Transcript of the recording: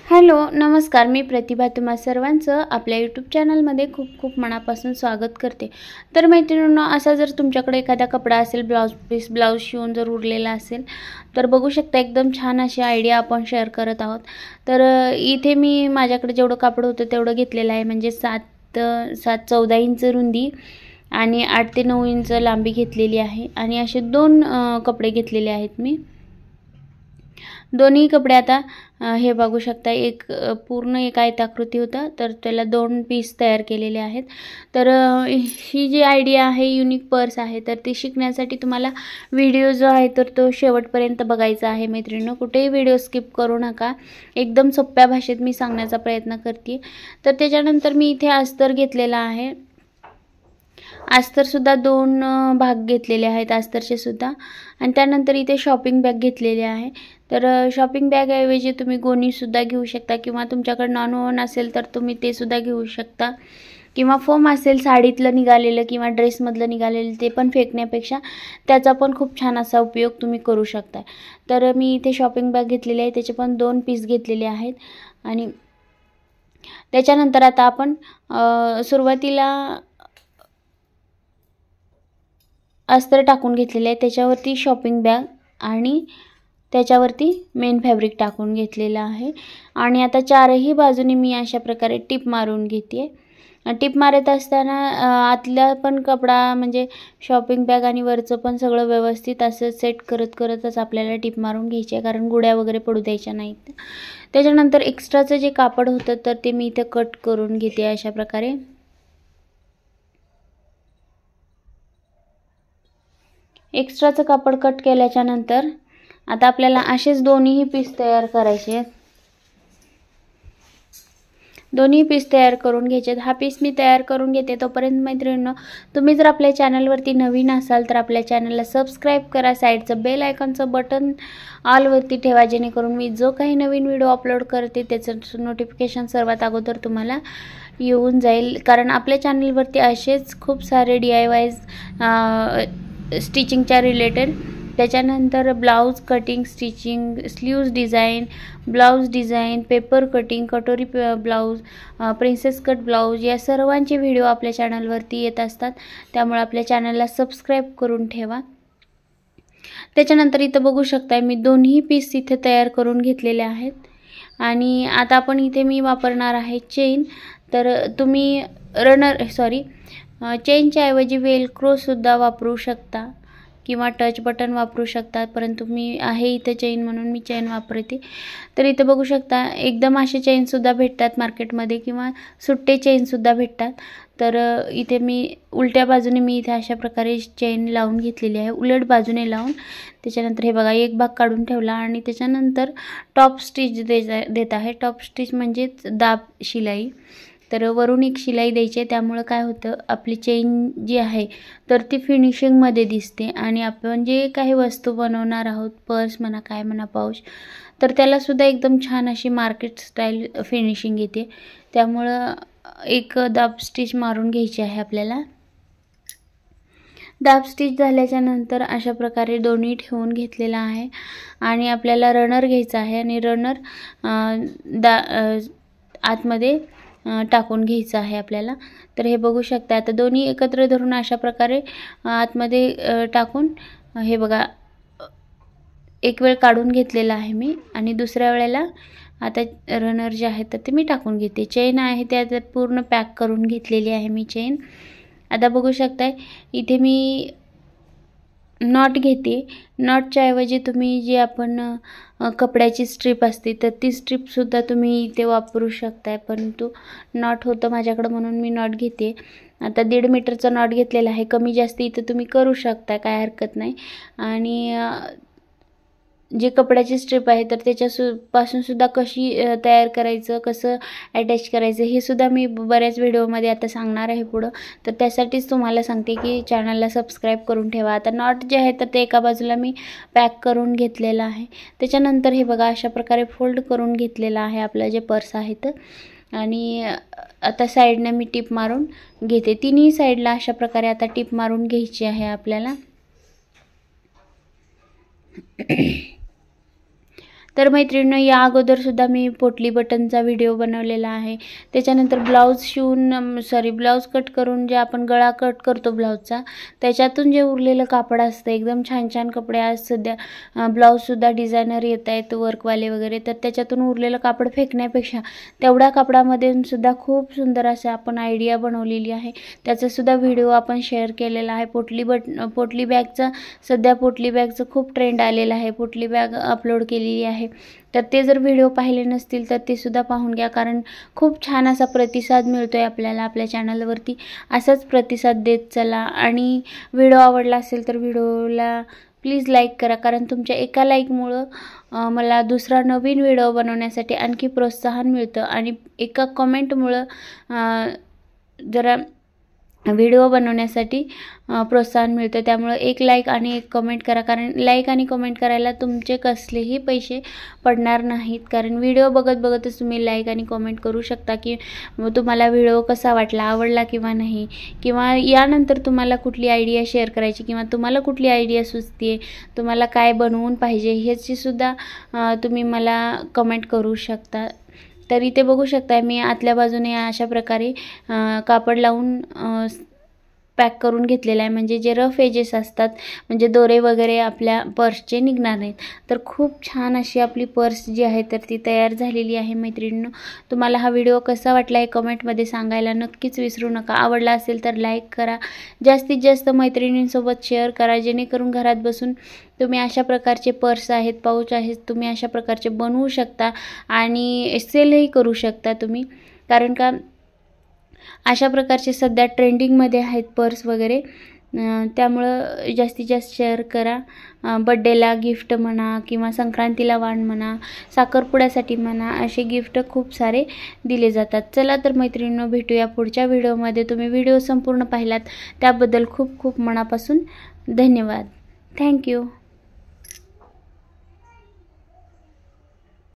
Hello नमस्कार, मी प्रतिभा तुम्हा सर्वांचं आपल्या यूट्यूब चॅनलमध्ये खूप खूप मनापासून स्वागत करते। तर मैत्रिणींनो, असा जर तुमच्याकडे एखादा कपडा असेल, ब्लाउज शिवून जर उरलेला असेल तर बघू शकता एकदम छान अशी आयडिया आपण शेअर करत आहोत। तर इथे मी माझ्याकडे जेवढं कापड होतं तेवढं घेतलेलं आहे, म्हणजे 14 इंच रुंदी आणि 8 ते 9 इंच लांबी घेतलेली आहे आणि असे दोन कपडे घेतलेले आहेत मी। दोन्ही कपडे आता हे बघू शकता, एक पूर्ण एक आयताकृती होता, तर त्याला 2 पीस तयार केलेले आहेत। तर ही जी आयडिया आहे, युनिक पर्स आहे, तर ती शिकण्यासाठी तुम्हाला व्हिडिओ जो आहे तर तो शेवटपर्यंत बघायचा आहे मैत्रिणींनो। कुठेही व्हिडिओ स्किप करू नका, एकदम सोप्या भाषेत मी सांगण्याचा प्रयत्न करते। तर त्याच्यानंतर मी इथे अस्तर घेतलेला आहे, अस्तर सुद्धा 2 भाग घेतलेले आहेत अस्तरचे सुद्धा, आणि त्यानंतर इथे शॉपिंग बॅग घेतलेली आहे। तर शॉपिंग बॅग ऐवजी तुम्ही गोणी सुद्धा घेऊ शकता, किंवा तुमच्याकडे नॉन वोवन असेल तर तुम्ही ते सुद्धा घेऊ शकता, किंवा फोम असेल साडीतलं निघालेलं किंवा ड्रेसमधलं निघालेलं ते पण फेकण्यापेक्षा त्याचा पण खूप छान असा उपयोग तुम्ही करू शकता। तर मी इथे शॉपिंग बॅग घेतलेली आहे, त्याचे पण 2 पीस घेतलेले आहेत। आणि त्याच्यानंतर आता आपण सुरुवातीला अस्तर टाकून घेतलेले आहे, त्याच्यावरती शॉपिंग बॅग आणि त्याच्यावरती मेन फॅब्रिक टाकून घेतलेला आहे। आणि आता चारही बाजूनी मी अशा प्रकारे टिप मारून घेते। टिप मारत असताना आतला पण कपडा म्हणजे शॉपिंग बॅग आणि वरचं पण सगळं व्यवस्थित असं सेट करतच आपल्याला टिप मारून घ्यायची आहे, कारण गुड्या वगैरे पडू द्यायच्या नाहीत। त्याच्यानंतर एक्स्ट्राचं जे कापड होतं तर ते मी इथे कट करून घेते अशा प्रकारे। एक्स्ट्राचं कापड कट केल्याच्या नंतर आता आपल्याला असेच दोन्ही पीस तयार करायचे आहेत। दोन्ही पीस तयार करून घ्यायचे आहेत। हा पीस मी तयार करून घेते, तोपर्यंत मैत्रिणींनो तुम्ही जर आपल्या चॅनलवरती नवीन असाल तर आपल्या चॅनलला सबस्क्राइब करा, साईडचं बेल आयकॉनचं बटन ऑल वरती ठेवा, जेणेकरून मी जो काही नवीन व्हिडिओ अपलोड करते त्याचं नोटिफिकेशन सर्वात अगोदर तुम्हाला येऊन जाईल। कारण आपल्या चॅनलवरती असेच खूप सारे DIY स्टिचिंगच्या रिलेटेड, त्याच्यानंतर blouse cutting stitching, sleeves design, blouse design, paper cutting, कटोरी ब्लाउज, प्रिन्सेस कट ब्लाउज, या सर्वांचे व्हिडिओ आपल्या चॅनलवरती येत असतात, त्यामुळे आपल्या चॅनलला सबस्क्राइब करून ठेवा। त्याच्यानंतर इथं बघू शकता मी दोन्ही पीस इथे तयार करून घेतलेले आहेत। आणि आता आपण इथे मी वापरणार आहे चेन। तर तुम्ही चेनच्या ऐवजी वेलक्रो सुद्धा वापरू शकता किंवा टच बटन वापरू शकता, परंतु मी आहे इथे चेन म्हणून मी चेन वापरते। तर इथे बघू शकता एकदम असे चेन सुद्धा भेटतात मार्केटमध्ये, किंवा सुट्टे चेन सुद्धा भेटतात। तर इथे मी उलट्या बाजूने मी इथे अशा प्रकारे चेन लावून घेतलेली आहे, उलट बाजूने लावून। त्याच्यानंतर हे बघा, एक भाग काढून ठेवला आणि त्याच्यानंतर टॉप स्टिच देत आहे। टॉप स्टिच म्हणजेच दाब शिलाई। तर वरून एक शिलाई द्यायची आहे, त्यामुळे काय होतं, आपली चेन जी आहे तर ती फिनिशिंगमध्ये दिसते, आणि आपण जे काही वस्तू बनवणार आहोत, पर्स म्हणा काय म्हणा पाऊच, तर त्याला सुद्धा एकदम छान अशी मार्केट स्टाईल फिनिशिंग येते। त्यामुळं एक दाब स्टिच मारून घ्यायची आहे आपल्याला। दाब स्टिच झाल्याच्या नंतर अशा प्रकारे दोन्ही ठेवून घेतलेला आहे, आणि आपल्याला रनर घ्यायचा आहे, आणि रनर आतमध्ये टाकून घ्यायचं आहे आपल्याला। तर हे बघू शकता, आता दोन्ही एकत्र धरून अशा प्रकारे आतमध्ये टाकून हे बघा एक वेळ काढून घेतलेला आहे मी, आणि दुसऱ्या वेळेला आता रनर जे आहे तर ते मी टाकून घेते। चेन आहे ते आता पूर्ण पॅक करून घेतलेली आहे मी चेन। आता बघू शकता इथे मी नॉट घेते। नॉटच्या ऐवजी तुम्ही जे आपण कपड्याची स्ट्रीप असते तर ती स्ट्रीपसुद्धा तुम्ही इथे वापरू शकताय, परंतु नॉट होतं माझ्याकडं म्हणून मी नॉट घेते। आता 1.5 मीटरचा नॉट घेतलेला आहे, कमी जास्त इथं तुम्ही करू शकता, काय हरकत नाही। आणि जे कपड्याची स्ट्रीप आहे तर त्याच्यापासून सुद्धा कशी तयार करायचं, कसं अटॅच करायचं हे सुद्धा मी बऱ्याच व्हिडिओमध्ये आता सांगणार आहे पुढं। तर त्यासाठीच तुम्हाला सांगते की चॅनलला सबस्क्राइब करून ठेवा। आता नॉट जे आहे तर ते एका बाजूला मी पॅक करून घेतलेलं आहे। त्याच्यानंतर हे बघा अशा प्रकारे फोल्ड करून घेतलेला आहे आपलं जे पर्स आहे तर, आणि आता साईडने मी टिप मारून घेते। तिन्ही साईडला अशा प्रकारे आता टिप मारून घ्यायची आहे आपल्याला। तर मैत्रिणींनो, या अगोदरसुद्धा मी पोटली बटनचा व्हिडिओ बनवलेला आहे. त्याच्यानंतर ब्लाऊज कट करून जे आपण गळा कट करतो ब्लाऊजचा, त्याच्यातून जे उरलेलं कापड असतं, एकदम छान छान कपडे आज सध्या ब्लाऊजसुद्धा डिझायनर येत आहेत वर्कवाले वगैरे, तर त्याच्यातून उरलेलं कापड फेकण्यापेक्षा तेवढ्या कापडामध्ये सुद्धा खूप सुंदर असं आपण आयडिया बनवलेली आहे. त्याचासुद्धा व्हिडिओ आपण शेअर केलेला आहे. पोटली बॅगचं खूप ट्रेंड आलेला आहे. पोटली बॅग अपलोड केलेली आहे. तर ते जर व्हिडिओ पाहिले नसतील तर ते सुद्धा पाहून घ्या, कारण खूप छान असा प्रतिसाद मिळतोय आपल्याला आपल्या चॅनलवरती. असाच प्रतिसाद देत चला आणि व्हिडिओ आवडला असेल तर व्हिडिओला प्लीज लाईक करा, कारण तुमच्या एका लाईकमुळं मला दुसरा नवीन व्हिडिओ बनवण्यासाठी आणखी प्रोत्साहन मिळतं आणि एका कमेंटमुळं जरा व्हिडिओ बनवण्यासाठी प्रोत्साहन मिळतं. त्यामुळं एक लाईक आणि एक कमेंट करा, कारण लाईक आणि कमेंट करायला तुमचे कसलेही पैसे पडणार नाहीत, कारण व्हिडिओ बघतच तुम्ही लाईक आणि कमेंट करू शकता की तुम्हाला व्हिडिओ कसा वाटला, आवडला किंवा नाही, किंवा यानंतर तुम्हाला कुठली आयडिया शेअर करायची किंवा तुम्हाला कुठली आयडिया सुचते, तुम्हाला काय बनवून पाहिजे ह्याची सुद्धा तुम्ही मला कमेंट करू शकता. तर इथे बघू शकता मी आतल्या बाजूने अशा प्रकारे कापड लावून पॅक करून घेतलेला आहे, म्हणजे जे रफ एजेस असतात, म्हणजे दोरे वगैरे आपल्या पर्सचे निघणार नाहीत. तर खूप छान अशी आपली पर्स जी आहे तर ती तयार झालेली आहे. मैत्रिणींनो, तुम्हाला हा व्हिडिओ कसा वाटला आहे कमेंटमध्ये सांगायला नक्कीच विसरू नका. आवडला असेल तर लाईक करा, जास्तीत जास्त मैत्रिणींसोबत शेअर करा, जेणेकरून घरात बसून तुम्ही अशा प्रकारचे पर्स आहेत, पाऊच आहेत, तुम्ही अशा प्रकारचे बनवू शकता आणि सेलही करू शकता तुम्ही, कारण का अशा प्रकारचे सध्या ट्रेंडिंगमध्ये आहेत पर्स वगैरे. त्यामुळं जास्तीत जास्त शेअर करा. बड्डेला गिफ्ट म्हणा किंवा संक्रांतीला वाण म्हणा, साखरपुड्यासाठी म्हणा, असे गिफ्ट खूप सारे दिले जातात. चला तर मैत्रिणींनो, भेटूया पुढच्या व्हिडिओमध्ये. तुम्ही व्हिडिओ संपूर्ण पाहिलात त्याबद्दल खूप खूप मनापासून धन्यवाद. थँक्यू.